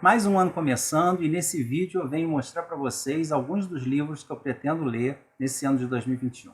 Mais um ano começando e nesse vídeo eu venho mostrar para vocês alguns dos livros que eu pretendo ler nesse ano de 2021.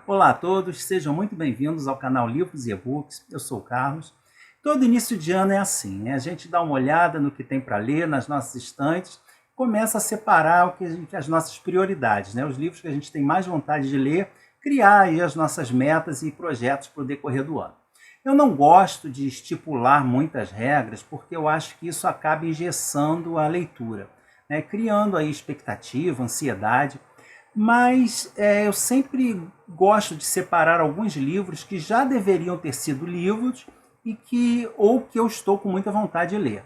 Olá a todos, sejam muito bem-vindos ao canal Livros e E-Books, eu sou o Carlos. Todo início de ano é assim, né? A gente dá uma olhada no que tem para ler nas nossas estantes, começa a separar as nossas prioridades, né? Os livros que a gente tem mais vontade de ler, criar aí as nossas metas e projetos para o decorrer do ano. Eu não gosto de estipular muitas regras, porque eu acho que isso acaba engessando a leitura, né? Criando aí expectativa, ansiedade. Mas eu sempre gosto de separar alguns livros que já deveriam ter sido lidos ou que eu estou com muita vontade de ler.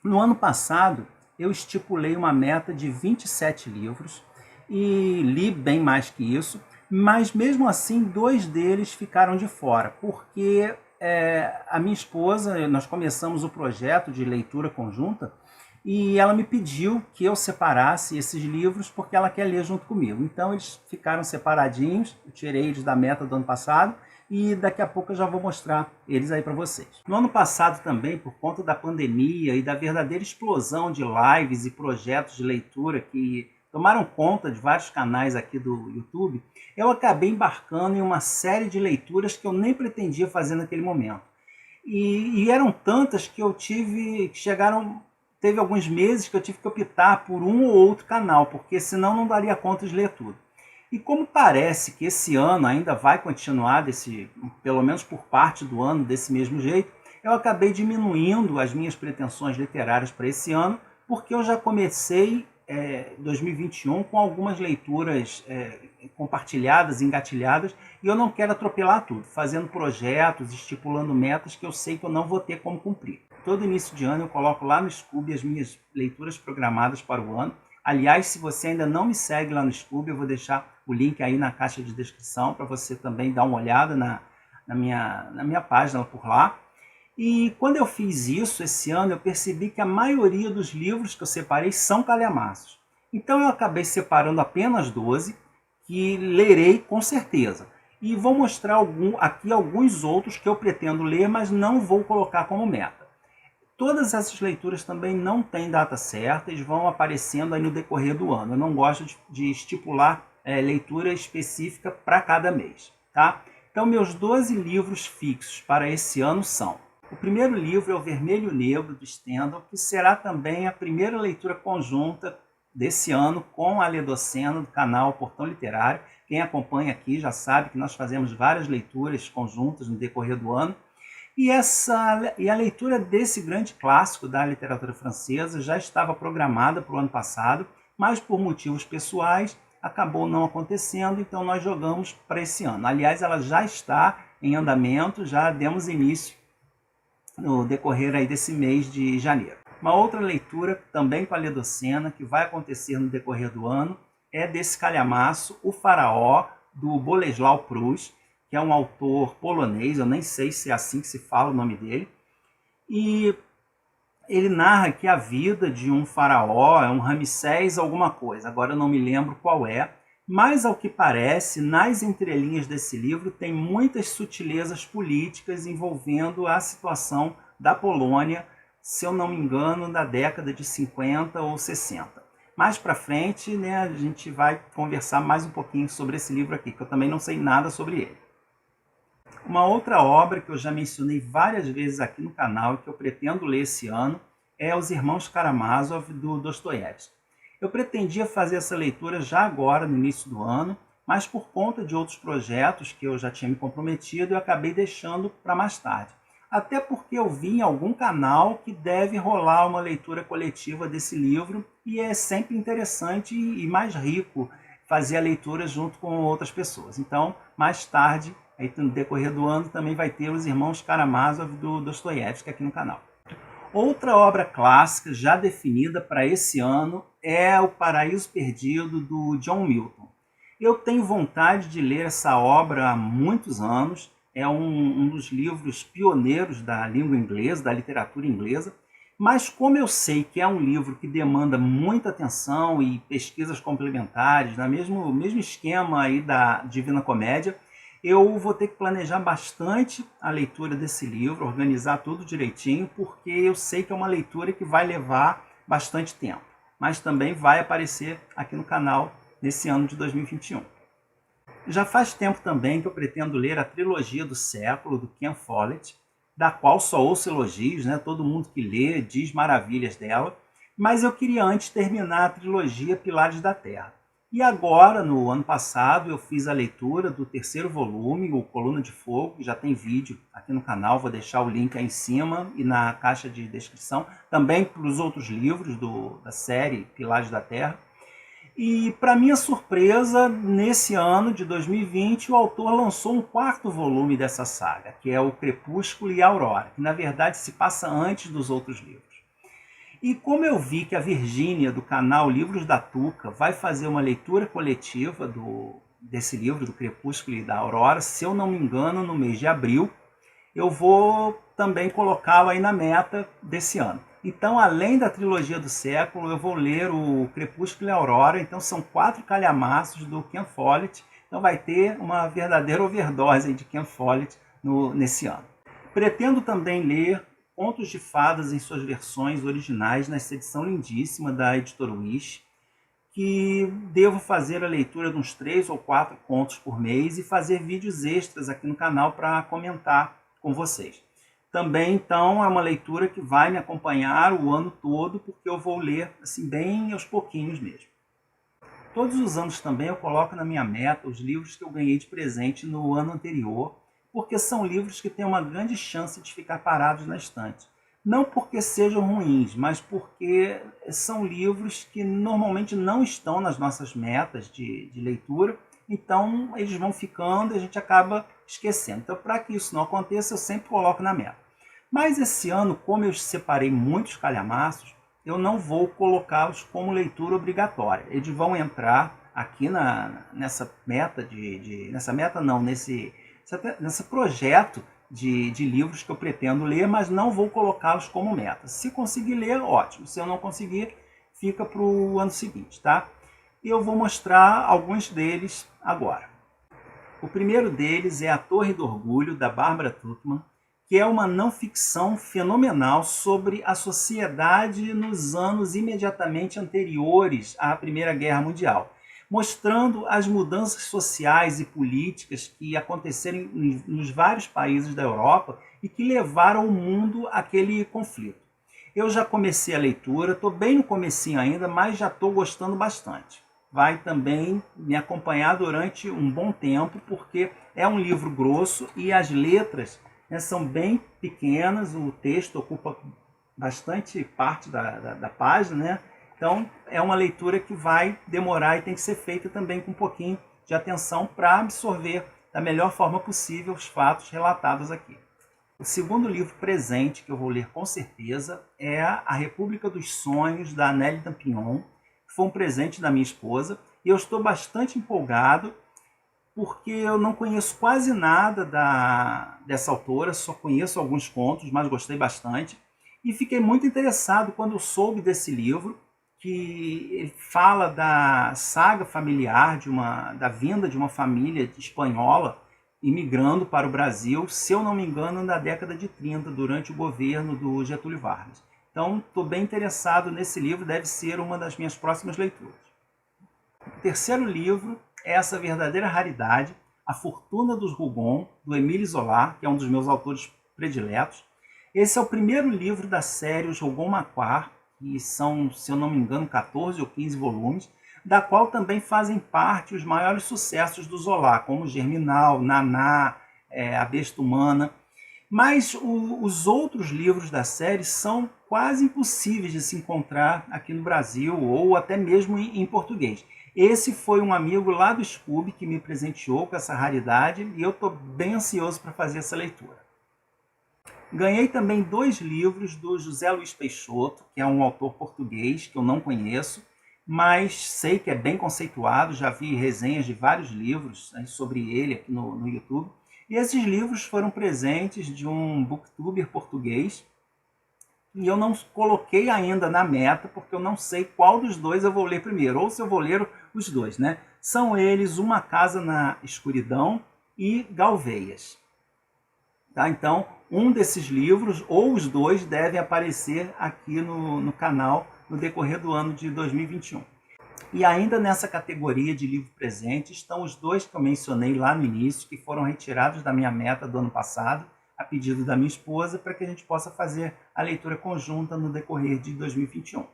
No ano passado, eu estipulei uma meta de 27 livros e li bem mais que isso, mas mesmo assim 2 deles ficaram de fora, porque a minha esposa, nós começamos o projeto de leitura conjunta e ela me pediu que eu separasse esses livros porque ela quer ler junto comigo. Então eles ficaram separadinhos, eu tirei eles da meta do ano passado e daqui a pouco eu já vou mostrar eles aí para vocês. No ano passado também, por conta da pandemia e da verdadeira explosão de lives e projetos de leitura que tomaram conta de vários canais aqui do YouTube, eu acabei embarcando em uma série de leituras que eu nem pretendia fazer naquele momento. E eram tantas que teve alguns meses que eu tive que optar por um ou outro canal, porque senão não daria conta de ler tudo. E como parece que esse ano ainda vai continuar, pelo menos por parte do ano, desse mesmo jeito, eu acabei diminuindo as minhas pretensões literárias para esse ano, porque eu já comecei 2021 com algumas leituras compartilhadas, engatilhadas, e eu não quero atropelar tudo, fazendo projetos, estipulando metas que eu sei que eu não vou ter como cumprir. Todo início de ano eu coloco lá no Scooby as minhas leituras programadas para o ano. Aliás, se você ainda não me segue lá no Scooby, eu vou deixar o link aí na caixa de descrição para você também dar uma olhada na minha página por lá. E quando eu fiz isso esse ano, eu percebi que a maioria dos livros que eu separei são calhamaços. Então eu acabei separando apenas 12, que lerei com certeza. E vou mostrar aqui alguns outros que eu pretendo ler, mas não vou colocar como meta. Todas essas leituras também não têm data certa, eles vão aparecendo aí no decorrer do ano. Eu não gosto de estipular leitura específica para cada mês, tá? Então, meus 12 livros fixos para esse ano são: o primeiro livro é O Vermelho e Negro, do Stendhal, que será também a primeira leitura conjunta desse ano com a Ledocena, do canal Portão Literário. Quem acompanha aqui já sabe que nós fazemos várias leituras conjuntas no decorrer do ano. E a leitura desse grande clássico da literatura francesa já estava programada para o ano passado, mas por motivos pessoais acabou não acontecendo, então nós jogamos para esse ano. Aliás, ela já está em andamento, já demos início no decorrer aí desse mês de janeiro. Uma outra leitura, também com a Ledocena, que vai acontecer no decorrer do ano, é desse calhamaço, O Faraó, do Bolesław Prus, que é um autor polonês, eu nem sei se é assim que se fala o nome dele, e ele narra aqui a vida de um faraó, um Ramsés alguma coisa, agora eu não me lembro qual é, mas ao que parece, nas entrelinhas desse livro tem muitas sutilezas políticas envolvendo a situação da Polônia, se eu não me engano, da década de 50 ou 60. Mais para frente, né, a gente vai conversar mais um pouquinho sobre esse livro aqui, que eu também não sei nada sobre ele. Uma outra obra que eu já mencionei várias vezes aqui no canal e que eu pretendo ler esse ano é Os Irmãos Karamazov, do Dostoiévski. Eu pretendia fazer essa leitura já agora, no início do ano, mas por conta de outros projetos que eu já tinha me comprometido, eu acabei deixando para mais tarde. Até porque eu vi em algum canal que deve rolar uma leitura coletiva desse livro e é sempre interessante e mais rico fazer a leitura junto com outras pessoas. Então, mais tarde, aí no decorrer do ano, também vai ter Os Irmãos Karamazov, do Dostoiévski, aqui no canal. Outra obra clássica já definida para esse ano é O Paraíso Perdido, do John Milton. Eu tenho vontade de ler essa obra há muitos anos, é um dos livros pioneiros da língua inglesa, da literatura inglesa, mas como eu sei que é um livro que demanda muita atenção e pesquisas complementares, no mesmo esquema aí da Divina Comédia, eu vou ter que planejar bastante a leitura desse livro, organizar tudo direitinho, porque eu sei que é uma leitura que vai levar bastante tempo, mas também vai aparecer aqui no canal nesse ano de 2021. Já faz tempo também que eu pretendo ler a trilogia do século, do Ken Follett, da qual só ouço elogios, né? Todo mundo que lê diz maravilhas dela, mas eu queria antes terminar a trilogia Pilares da Terra. E agora, no ano passado, eu fiz a leitura do terceiro volume, o Coluna de Fogo, que já tem vídeo aqui no canal, vou deixar o link aí em cima e na caixa de descrição, também para os outros livros da série Pilares da Terra. E, para minha surpresa, nesse ano de 2020, o autor lançou um quarto volume dessa saga, que é o Crepúsculo e a Aurora, que na verdade se passa antes dos outros livros. E como eu vi que a Virgínia, do canal Livros da Tuca, vai fazer uma leitura coletiva desse livro, do Crepúsculo e da Aurora, se eu não me engano, no mês de abril, eu vou também colocá-lo aí na meta desse ano. Então, além da trilogia do século, eu vou ler o Crepúsculo e a Aurora. Então, são 4 calhamaços do Ken Follett. Então, vai ter uma verdadeira overdose de Ken Follett nesse ano. Pretendo também ler Contos de Fadas em suas versões originais, nessa edição lindíssima da Editora Wish, que devo fazer a leitura de uns 3 ou 4 contos por mês e fazer vídeos extras aqui no canal para comentar com vocês. Também, então, é uma leitura que vai me acompanhar o ano todo, porque eu vou ler assim bem aos pouquinhos mesmo. Todos os anos também eu coloco na minha meta os livros que eu ganhei de presente no ano anterior, porque são livros que têm uma grande chance de ficar parados na estante. Não porque sejam ruins, mas porque são livros que normalmente não estão nas nossas metas de leitura, então eles vão ficando e a gente acaba esquecendo. Então, para que isso não aconteça, eu sempre coloco na meta. Mas esse ano, como eu separei muitos calhamaços, eu não vou colocá-los como leitura obrigatória. Eles vão entrar aqui nessa meta nesse projeto de livros que eu pretendo ler, mas não vou colocá-los como meta. Se conseguir ler, ótimo. Se eu não conseguir, fica para o ano seguinte, tá? E eu vou mostrar alguns deles agora. O primeiro deles é A Torre do Orgulho, da Barbara Tuchman, que é uma não ficção fenomenal sobre a sociedade nos anos imediatamente anteriores à Primeira Guerra Mundial, mostrando as mudanças sociais e políticas que aconteceram nos vários países da Europa e que levaram o mundo àquele conflito. Eu já comecei a leitura, estou bem no comecinho ainda, mas já estou gostando bastante. Vai também me acompanhar durante um bom tempo, porque é um livro grosso e as letras são bem pequenas, o texto ocupa bastante parte da página, né? Então é uma leitura que vai demorar e tem que ser feita também com um pouquinho de atenção para absorver da melhor forma possível os fatos relatados aqui. O segundo livro presente que eu vou ler com certeza é A República dos Sonhos, da Nelly Dampignon, que foi um presente da minha esposa, e eu estou bastante empolgado porque eu não conheço quase nada dessa autora, só conheço alguns contos, mas gostei bastante. E fiquei muito interessado quando soube desse livro, que ele fala da saga familiar, da vinda de uma família espanhola imigrando para o Brasil, se eu não me engano, na década de 30, durante o governo do Getúlio Vargas. Então, estou bem interessado nesse livro, deve ser uma das minhas próximas leituras. O terceiro livro é essa verdadeira raridade, A Fortuna dos Rougon, do Émile Zola, que é um dos meus autores prediletos. Esse é o primeiro livro da série Os Rougon-Macquart, que são, se eu não me engano, 14 ou 15 volumes, da qual também fazem parte os maiores sucessos do Zola, como Germinal, Naná, A Besta Humana. Mas os outros livros da série são quase impossíveis de se encontrar aqui no Brasil, ou até mesmo em português. Esse foi um amigo lá do Scooby que me presenteou com essa raridade e eu estou bem ansioso para fazer essa leitura. Ganhei também 2 livros do José Luiz Peixoto, que é um autor português que eu não conheço, mas sei que é bem conceituado, já vi resenhas de vários livros sobre ele aqui no YouTube. E esses livros foram presentes de um booktuber português, e eu não coloquei ainda na meta, porque eu não sei qual dos dois eu vou ler primeiro, ou se eu vou ler os dois, né? São eles Uma Casa na Escuridão, e Galveias. Tá? Então, um desses livros, ou os dois, devem aparecer aqui no canal no decorrer do ano de 2021. E ainda nessa categoria de livro presente estão os dois que eu mencionei lá no início, que foram retirados da minha meta do ano passado, a pedido da minha esposa, para que a gente possa fazer a leitura conjunta no decorrer de 2021.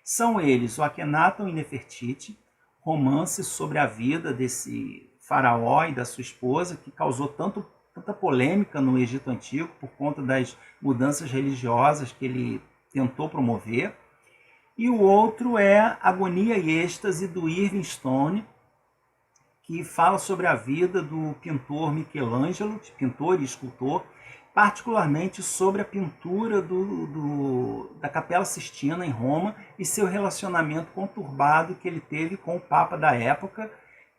São eles o Akhenaton e Nefertiti, romance sobre a vida desse faraó e da sua esposa, que causou tanta polêmica no Egito Antigo por conta das mudanças religiosas que ele tentou promover. E o outro é Agonia e Êxtase, do Irving Stone, que fala sobre a vida do pintor Michelangelo, pintor e escultor, particularmente sobre a pintura da Capela Sistina em Roma e seu relacionamento conturbado que ele teve com o Papa da época,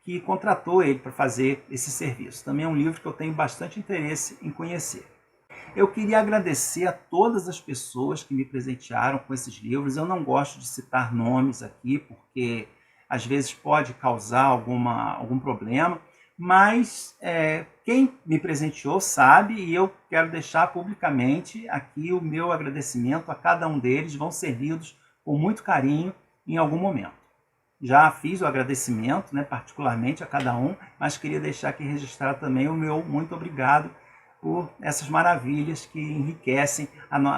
que contratou ele para fazer esse serviço. Também é um livro que eu tenho bastante interesse em conhecer. Eu queria agradecer a todas as pessoas que me presentearam com esses livros. Eu não gosto de citar nomes aqui, porque às vezes pode causar algum problema, mas quem me presenteou sabe, e eu quero deixar publicamente aqui o meu agradecimento a cada um deles. Vão ser lidos com muito carinho em algum momento. Já fiz o agradecimento, né, particularmente a cada um, mas queria deixar aqui registrado também o meu muito obrigado por essas maravilhas que enriquecem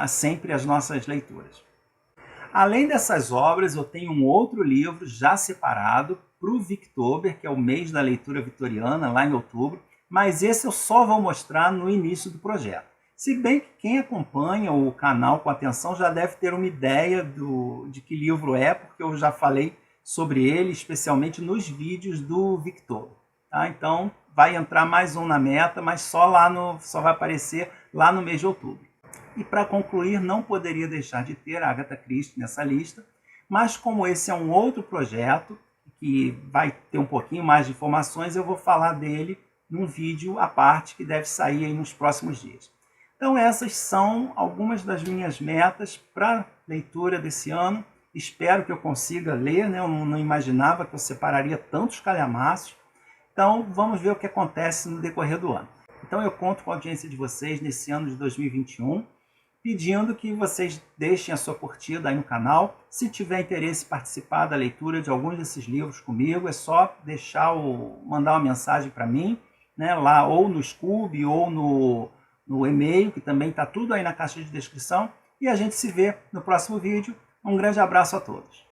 sempre as nossas leituras. Além dessas obras, eu tenho um outro livro já separado para o Victober, que é o mês da leitura vitoriana, lá em outubro, mas esse eu só vou mostrar no início do projeto. Se bem que quem acompanha o canal com atenção já deve ter uma ideia de que livro é, porque eu já falei sobre ele, especialmente nos vídeos do Victober. Tá? Então, vai entrar mais um na meta, mas só vai aparecer lá no mês de outubro. E para concluir, não poderia deixar de ter a Agatha Christie nessa lista, mas como esse é um outro projeto, que vai ter um pouquinho mais de informações, eu vou falar dele num vídeo à parte que deve sair aí nos próximos dias. Então essas são algumas das minhas metas para leitura desse ano. Espero que eu consiga ler, né? Eu não imaginava que eu separaria tantos calhamaços. Então, vamos ver o que acontece no decorrer do ano. Então, eu conto com a audiência de vocês nesse ano de 2021, pedindo que vocês deixem a sua curtida aí no canal. Se tiver interesse em participar da leitura de alguns desses livros comigo, é só mandar uma mensagem para mim, né, lá ou no Scoob ou no e-mail, que também está tudo aí na caixa de descrição. E a gente se vê no próximo vídeo. Um grande abraço a todos.